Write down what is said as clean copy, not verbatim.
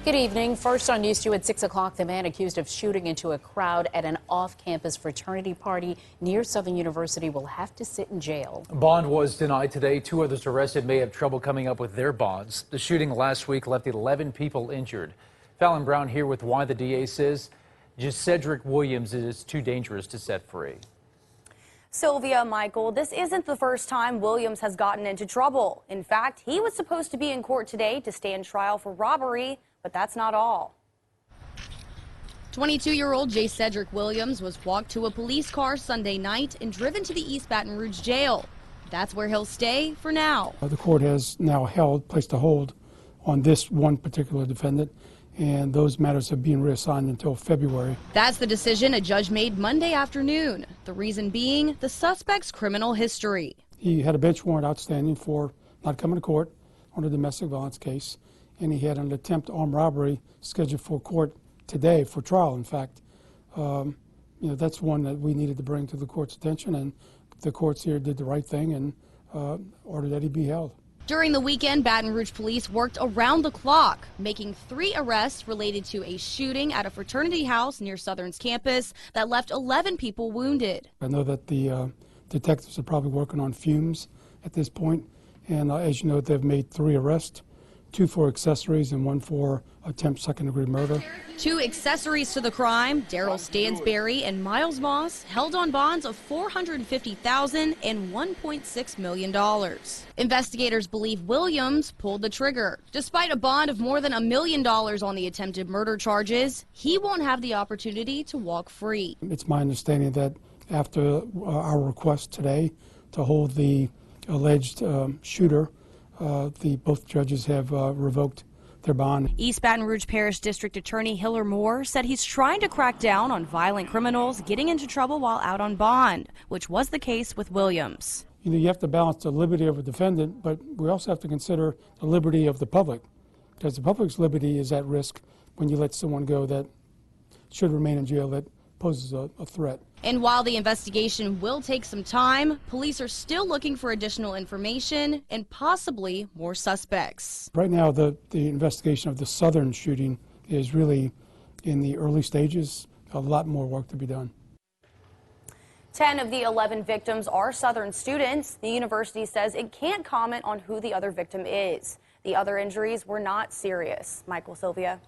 Good evening. First on News 2 at 6 o'clock, the man accused of shooting into a crowd at an off-campus fraternity party near Southern University will have to sit in jail. Bond was denied today. 2 others arrested may have trouble coming up with their bonds. The shooting last week left 11 people injured. Fallon Brown here with why the DA says just Cedric Williams is too dangerous to set free. Sylvia, Michael, this isn't the first time Williams has gotten into trouble. In fact, he was supposed to be in court today to stand trial for robbery, but that's not all. 22-year-old J. Cedric Williams was walked to a police car Sunday night and driven to the East Baton Rouge jail. That's where he'll stay for now. The court has now placed a hold on this one particular defendant, and those matters are being reassigned until February. That's the decision a judge made Monday afternoon. The reason being the suspect's criminal history. He had a bench warrant outstanding for not coming to court on a domestic violence case, and he had an attempt armed robbery scheduled for court today for trial. In fact, that's one that we needed to bring to the court's attention, and the courts here did the right thing and ordered that he be held. During the weekend, Baton Rouge police worked around the clock, making 3 arrests related to a shooting at a fraternity house near Southern's campus that left 11 people wounded. I know that the detectives are probably working on fumes at this point, and as you know, they've made 3 arrests, 2 for accessories and 1 for attempt second-degree murder. 2 accessories to the crime, Daryl Stansberry and Miles Moss, held on bonds of $450,000 and $1.6 million. Investigators believe Williams pulled the trigger. Despite a bond of more than $1 million on the attempted murder charges, he won't have the opportunity to walk free. It's my understanding that after our request today to hold the alleged shooter, both judges have revoked their bond. East Baton Rouge Parish District Attorney Hiller Moore said he's trying to crack down on violent criminals getting into trouble while out on bond, which was the case with Williams. You have to balance the liberty of a defendant, but we also have to consider the liberty of the public, because the public's liberty is at risk when you let someone go that should remain in jail that poses a threat. And while the investigation will take some time, police are still looking for additional information and possibly more suspects. Right now, the investigation of the Southern shooting is really in the early stages. A lot more work to be done. 10 of the 11 victims are Southern students. The university says it can't comment on who the other victim is. The other injuries were not serious. Michael, Sylvia.